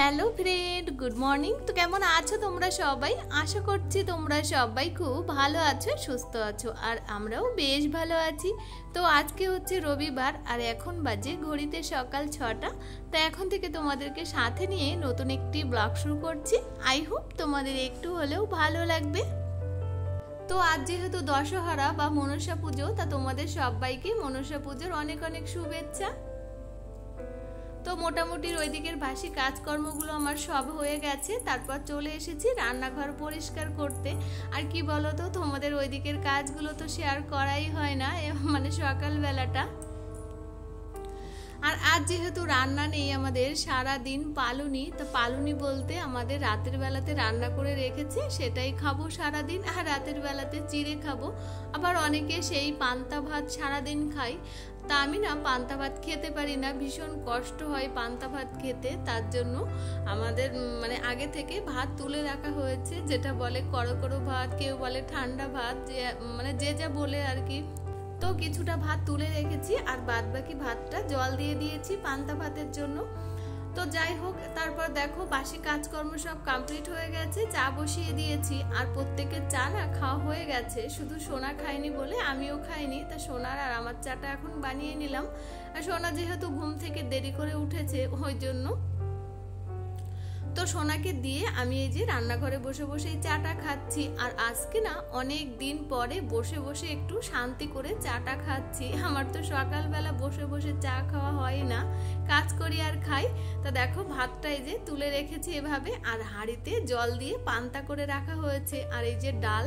Hello friend, good morning. তো কেমন আছো তোমরা সবাই? আশা করছি তোমরা সবাই খুব ভালো আছো, সুস্থ আছো, আর আমরাও বেশ ভালো আছি। তো আজকে হচ্ছে রবিবার, আর এখন বাজে ঘড়িতে সকাল 6টা। তো এখন থেকে তোমাদেরকে সাথে নিয়ে নতুন একটি ব্লগ শুরু করছি। আই হোপ তোমাদের একটু হলেও ভালো লাগবে। তো আজ যেহেতু দশহরা বা মনসা পুজো, তা তোমাদের সবাইকে মনসা পুজোর অনেক অনেক শুভেচ্ছা। তো মোটামুটি ওই দিকের বাসি কাজকর্মগুলো আমার সব হয়ে গেছে। তারপর চলে এসেছি রান্নাঘর পরিষ্কার করতে। আর কি বলো তো, তোমাদের ওই দিকের কাজগুলো তো শেয়ার করাই হয় না, মানে সকালবেলাটা। আর আজ যেহেতু রান্না নেই, আমাদের সারা দিন পালুনি। তো পালুনি বলতে আমাদের রাতের বেলাতে রান্না করে রেখেছে, সেটাই খাবো সারাদিন। আর রাতের বেলাতে চিড়ে খাবো। আবার অনেকে সেই পান্তা ভাত সারাদিন খাই। তা আমি না পান্তা ভাত খেতে পারি না, ভীষণ কষ্ট হয় পান্তা ভাত খেতে। তার জন্য আমাদের মানে আগে থেকে ভাত তুলে রাখা হয়েছে, যেটা বলে করো করো ভাত, কেউ বলে ঠান্ডা ভাত, মানে যে যা বলে আর কি। তো কিছুটা ভাত তুলে রেখেছি, আর বাদ বাকি ভাতটা জল দিয়ে দিয়েছি পান্তা ভাতের জন্য। তো যাই হোক, তারপর দেখো বাসি কাজকর্ম সব কমপ্লিট হয়ে গেছে, চা বসিয়ে দিয়েছি। আর প্রত্যেকের চা না খাওয়া হয়ে গেছে, শুধু সোনা খায়নি বলে আমিও খাইনি। তা সোনার আর আমার চাটা এখন বানিয়ে নিলাম। আর সোনা যেহেতু ঘুম থেকে দেরি করে উঠেছে, ওই জন্য তো সোনাকে দিয়ে আমি এই যে রান্নাঘরে বসে বসে চাটা খাচ্ছি। আর আজকে না অনেক দিন পরে বসে বসে একটু শান্তি করে চাটা খাচ্ছি। আমার তো সকালবেলা বসে বসে চা খাওয়া হয় না, কাজ করি আর খাই। তা দেখো ভাতটা এই যে তুলে রেখেছি এভাবে, আর হাঁড়িতে জল দিয়ে পান্তা করে রাখা হয়েছে। আর এই যে ডাল,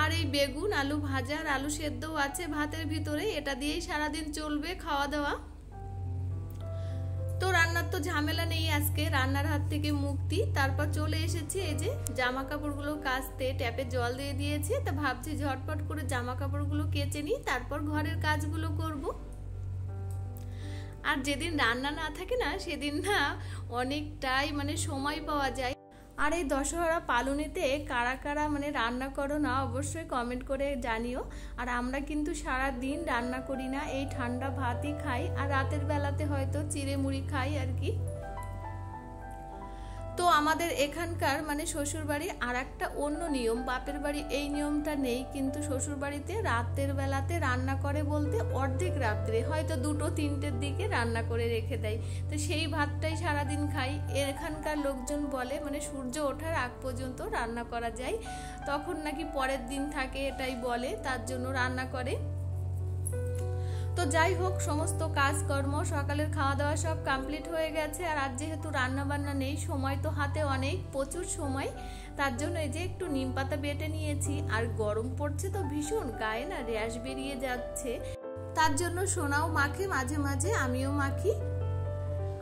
আর এই বেগুন আলু ভাজা আর আলু সেদ্ধও আছে ভাতের ভিতরে। এটা দিয়েই সারাদিন চলবে খাওয়া দাওয়া। তো রান্নার তো ঝামেলা নেই আজকে, রান্নার হাত থেকে মুক্তি। তারপর চলে এসেছি এই যে জামা কাপড়গুলো কাচতে, ট্যাপে জল দিয়ে দিয়েছি। তা ভাবছি ঝটপট করে জামা কাপড়গুলো কেচে নিই, তারপর ঘরের কাজগুলো করব। আর যেদিন রান্না না থাকে না, সেদিন না অনেকটাই মানে সময় পাওয়া যায়। আর এই দশহরা পালুনিতে কারা কারা মানে রান্না করো না, অবশ্যই কমেন্ট করে জানিও। আর আমরা কিন্তু সারা দিন রান্না করি না, এই ঠান্ডা ভাতই খাই। আর রাতের বেলাতে হয়তো চিড়ে মুড়ি খাই আর কি। তো আমাদের এখানকার মানে শ্বশুর বাড়ি আর একটা অন্য নিয়ম, বাপের বাড়ি এই নিয়মটা নেই। কিন্তু শ্বশুর বাড়িতে রাতের বেলাতে রান্না করে বলতে অর্ধেক রাত্রে, হয়তো 2-3টের দিকে রান্না করে রেখে দেয়। তো সেই ভাতটাই সারাদিন খাই। এখানকার লোকজন বলে মানে সূর্য ওঠার আগ পর্যন্ত রান্না করা যায়, তখন নাকি পরের দিন থাকে, এটাই বলে, তার জন্য রান্না করে। তো যাই হোক, সমস্ত কাজকর্ম সকালের খাওয়া দাওয়া সব কমপ্লিট হয়ে গেছে। আর আজ যেহেতু রান্না বান্না নেই, সময় তো হাতে অনেক, প্রচুর সময়। তার জন্য এই যে একটু নিম পাতা বেটে নিয়েছি। আর গরম পড়ছে তো ভীষণ, গায়ে না র্যাশ বেরিয়ে যাচ্ছে। তার জন্য সোনাও মাখে মাঝে মাঝে, আমিও মাখি।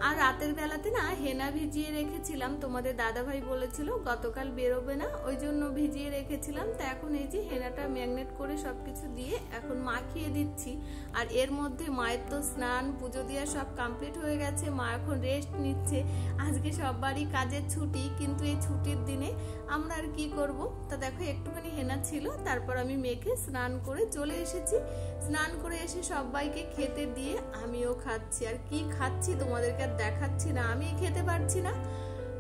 আর রাতের বেলাতে না হেনা ভিজিয়ে রেখেছিলাম, তোমাদের দাদাভাই বলেছিল গতকাল বেরোবে না, ওই জন্য ভিজিয়ে রেখেছিলাম। তো এখন এই যে হেনাটা ম্যাগনেট করে সবকিছু দিয়ে এখন মাখিয়ে দিচ্ছি। আর এর মধ্যে মায়ের তো স্নান পুজো দেওয়া সব কমপ্লিট হয়ে গেছে, মা এখন রেস্ট নিচ্ছে। আজকে সবারই কাজের ছুটি, কিন্তু এই ছুটির দিনে আমরা আর কি করব। তা দেখো একটুখানি হেনা ছিল, তারপর আমি মেখে স্নান করে চলে এসেছি। স্নান করে এসে সবাইকে খেতে দিয়ে আমিও খাচ্ছি। আর কি খাচ্ছি তোমাদেরকে দেখাচ্ছি না, আমি খেতে পারছি না।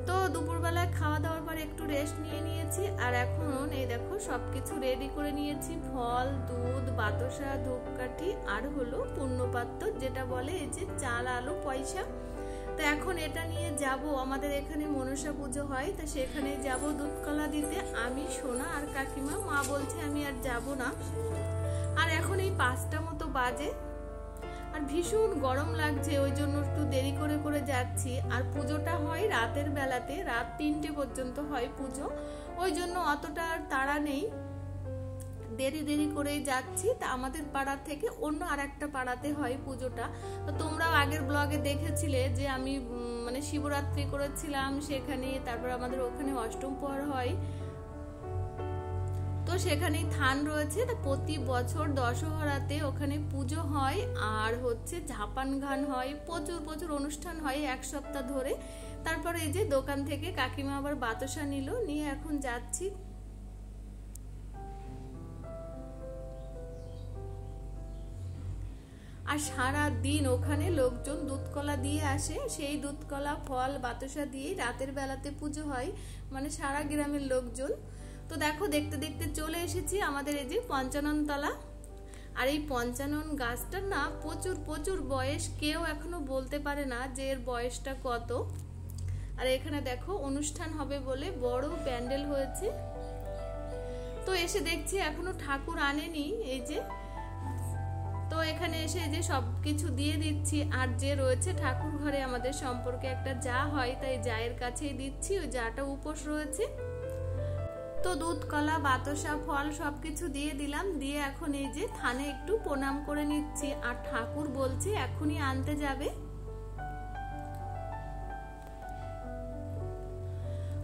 তো দুপুরবেলায় খাওয়া দাওয়ার পর একটু রেস্ট নিয়ে নিয়েছি। আর এখন এই দেখো সবকিছু রেডি করে নিয়েছি, ফল, দুধ, বাতাসা, ধূপকাঠি, আর হলো পূর্ণপাত্র, যেটা বলে এই যে চাল, আলু, পয়সা। তো এখন এটা নিয়ে যাব, আমাদের এখানে মনসা পুজো হয়, তো সেখানে যাব দুধকলা দিতে। আমি, সোনা আর কাকিমা। মা বলছে আমি আর যাব না। আর এখন এই 5টা মতো বাজে, আর ভীষণ গরম লাগছে, ওই জন্য একটু দেরি করে করে যাচ্ছি। আর পুজোটা হয় রাতের বেলাতে, রাত 3টে পর্যন্ত হয় পুজো, ওই জন্য অতটা আর তাড়া নেই, দেরি দেরি করেই যাচ্ছি। তা আমাদের পাড়া থেকে অন্য আর একটা পাড়াতে হয় পুজোটা। তো তোমরাও আগের ব্লগে দেখেছিলে যে আমি মানে শিবরাত্রি করেছিলাম সেখানে, তারপর আমাদের ওখানে অষ্টম প্রহর হয়, তো সেখানেই থান রয়েছে। প্রতি বছর দশহরাতে ওখানে পুজো হয়, আর হচ্ছে ঝাপান গান হয়, প্রচুর প্রচুর অনুষ্ঠান হয় 1 সপ্তাহ ধরে। তারপরে এই যে দোকান থেকে কাকিমা আবার বাতাসা নিল, নিয়ে এখন যাচ্ছি। আর সারা দিন ওখানে লোকজন দুধকলা দিয়ে আসে, সেই দুধকলা ফল বাতাসা দিয়ে রাতের বেলাতে পুজো হয়, মানে সারা গ্রামের লোকজন। তো দেখো দেখতে দেখতে চলে এসেছি আমাদের এই যে পঞ্চাননতলা। আর এই পঞ্চানন গাছটার না প্রচুর প্রচুর বয়স, কেউ এখনো বলতে পারে না যে এর বয়সটা কত। আর এখানে দেখো অনুষ্ঠান হবে বলে বড় প্যান্ডেল হয়েছে। তো এসে দেখছি এখনো ঠাকুর আনেনি এই যে, তো এখানে এসে যে সবকিছু দিয়ে দিচ্ছি। আর যে রয়েছে ঠাকুর ঘরে আমাদের সম্পর্কে একটা যা হয়, তাই জায়ের কাছেই দিচ্ছি, ওই যাটা উপোস রয়েছে। তো দুধ কলা বাতাসা ফল সবকিছু দিয়ে দিলাম, দিয়ে এখন এই যে থানে একটু প্রণাম করে নিচ্ছি। আর ঠাকুর বলছে এখনই আনতে যাবে।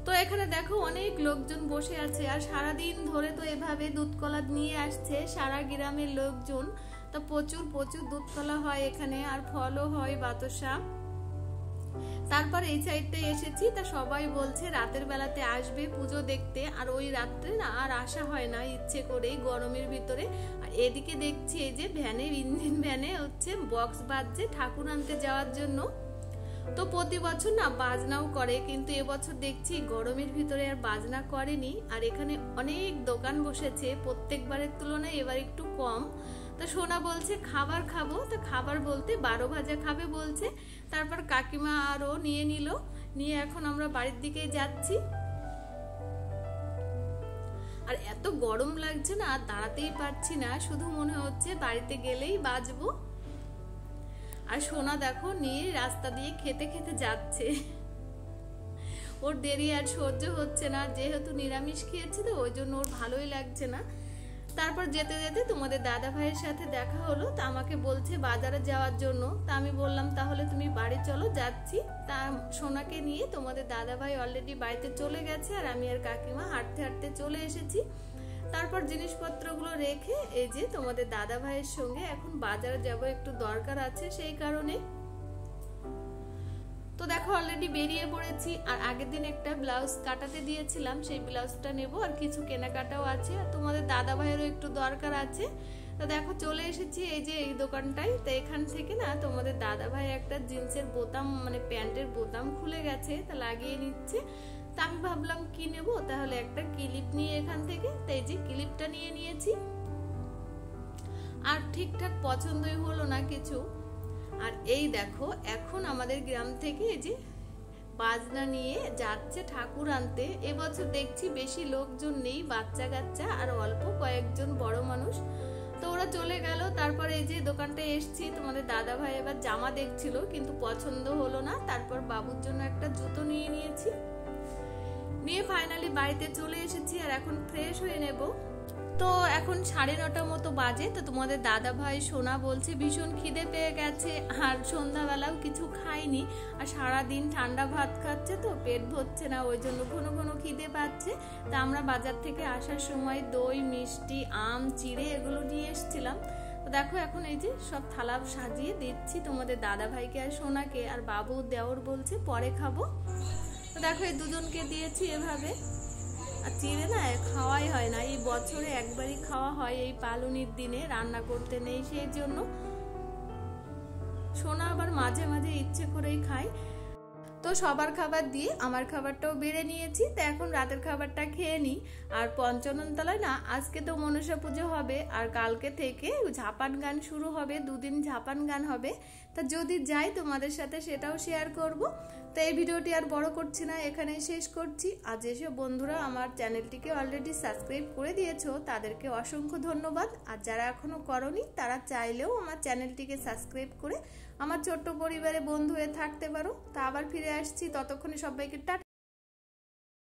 তো এখানে দেখো অনেক লোকজন বসে আছে, আর সারাদিন ধরে তো এভাবে দুধ কলা নিয়ে আসছে সারা গ্রামের লোকজন। তো প্রচুর প্রচুর দুধ কলা হয় এখানে, আর ফলও হয় বাতাসা। তারপর এই সাইডটাই এসেছি, তা সবাই বলছে রাতের বেলাতে আসবে পুজো দেখতে, আর ওই রাত্রে না আর আসা হয় না ইচ্ছে করেই গরমের ভিতরে। আর এদিকে দেখছি এই যে ভ্যানে, ইঞ্জিন ভ্যানে হচ্ছে বক্স বাজছে ঠাকুর আনতে যাওয়ার জন্য। তো প্রতি বছর না বাজনাও করে, কিন্তু এবছর দেখছি গরমের ভিতরে আর বাজনা করেনি। আর এখানে অনেক দোকান বসেছে, প্রত্যেকবারের তুলনায় এবার একটু কম। তো সোনা বলছে খাবার খাবো, তো খাবার বলতে 12 ভাজা খাবে বলছে। তারপর কাকিমা আরো নিয়ে নিল, নিয়ে এখন আমরা বাড়ির দিকে যাচ্ছি। আর এত গরম লাগছে না, দাঁড়াতেই পারছি না, শুধু মনে হচ্ছে বাড়িতে গেলেই বাজবো। আর সোনা দেখো নিয়ে রাস্তা দিয়ে খেতে খেতে যাচ্ছে, ওর দেরি আর সহ্য হচ্ছে না, যেহেতু নিরামিষ খেয়েছে তো ওই জন্য ওর ভালোই লাগছে না। তারপর যেতে যেতে তোমাদের দাদা ভাইয়ের সাথে দেখা হলো, তা আমাকে বলছে বাজারে যাওয়ার জন্য। তা আমি বললাম তাহলে তুমি বাড়ি চলো, যাচ্ছি। তা সোনাকে নিয়ে তোমাদের দাদা ভাই অলরেডি বাড়িতে চলে গেছে, আর আমি আর কাকিমা হাঁটতে হাঁটতে চলে এসেছি। তারপর জিনিসপত্রগুলো রেখে এই যে তোমাদের দাদা ভাইয়ের সঙ্গে এখন বাজারে যাব, একটু দরকার আছে সেই কারণে। তো দেখো অলরেডি বেরিয়ে পড়েছি। আর আগের দিন একটা ব্লাউজ কাটাতে দিয়েছিলাম, সেই ব্লাউজটা নেব, আর কিছু কেনাকাটাও আছে, আর তোমাদের দাদা ভাইয়েরও একটু দরকার আছে। তো দেখো চলে এসেছি এই যে এই দোকানটাই। তো এখান থেকে না তোমাদের দাদা ভাই একটা জিন্সের বোতাম, মানে প্যান্টের বোতাম খুলে গেছে, তা লাগিয়ে নিচ্ছে। তা আমি ভাবলাম কি নেব, তাহলে একটা ক্লিপ নিয়ে এখান থেকে, তো এই যে ক্লিপটা নিয়ে নিয়েছি। আর ঠিকঠাক পছন্দই হলো না কিছু। আর এই দেখো এখন আমাদের গ্রাম থেকে এই যে বাজনা নিয়ে যাচ্ছে ঠাকুর আনতে। এবছর দেখছি বেশি লোকজন নেই, বাচ্চা কাচ্চা আর অল্প কয়েকজন বড় মানুষ। তো ওরা চলে গেল। তারপরে এই যে দোকানটায় এসছি, তোমাদের দাদা ভাই এবার জামা দেখছিল, কিন্তু পছন্দ হলো না। তারপর বাবুর জন্য একটা জুতো নিয়ে নিয়েছি, নিয়ে ফাইনালি বাড়িতে চলে এসেছি। আর এখন ফ্রেশ হয়ে নেব। তো এখন 9:30 মতো বাজে। তো তোমাদের দাদা ভাই সোনা বলছে ভীষণ খিদে পেয়ে গেছে, আর সন্ধ্যাবেলাও কিছু খাইনি, আর সারাদিন ঠান্ডা ভাত খাচ্ছে তো পেট ভরছে না, ওই জন্য ঘন ঘন খিদে পাচ্ছে। তা আমরা বাজার থেকে আসার সময় দই মিষ্টি আম চিড়ে এগুলো নিয়ে এসেছিলাম। তো দেখো এখন এই যে সব থালা সাজিয়ে দিচ্ছি তোমাদের দাদা ভাইকে আর সোনাকে, আর বাবু দেওর বলছে পরে খাবো। তো দেখো এই দুজনকে দিয়েছি এভাবে। আর চিড়ে না খাওয়াই হয় না, এই বছরে একবারই খাওয়া হয় এই পালনির দিনে, রান্না করতে নেই সেই জন্য। সোনা আবার মাঝে মাঝে ইচ্ছে করেই খায়। তো সবার খাবার দিয়ে আমার খাবারটাও বেড়ে নিয়েছি। তো এখন রাতের খাবারটা খেয়ে নিই। আর পঞ্চাননতলায় না আজকে তো মনসা পুজো হবে, আর কালকে থেকে ঝাপান গান শুরু হবে, 2 দিন ঝাপান গান হবে। তা যদি যাই তোমাদের সাথে সেটাও শেয়ার করব। তো এই ভিডিওটি আর বড় করছি না, এখানেই শেষ করছি। আর যেসব বন্ধুরা আমার চ্যানেলটিকে অলরেডি সাবস্ক্রাইব করে দিয়েছো তাদেরকে অসংখ্য ধন্যবাদ। আর যারা এখনো করনি তারা চাইলেও আমার চ্যানেলটিকে সাবস্ক্রাইব করে আমার ছোট্ট পরিবারে বন্ধু হয়ে থাকতে পারো। তা আবার ফিরে আসছি, ততক্ষণে সবাইকে টাটা।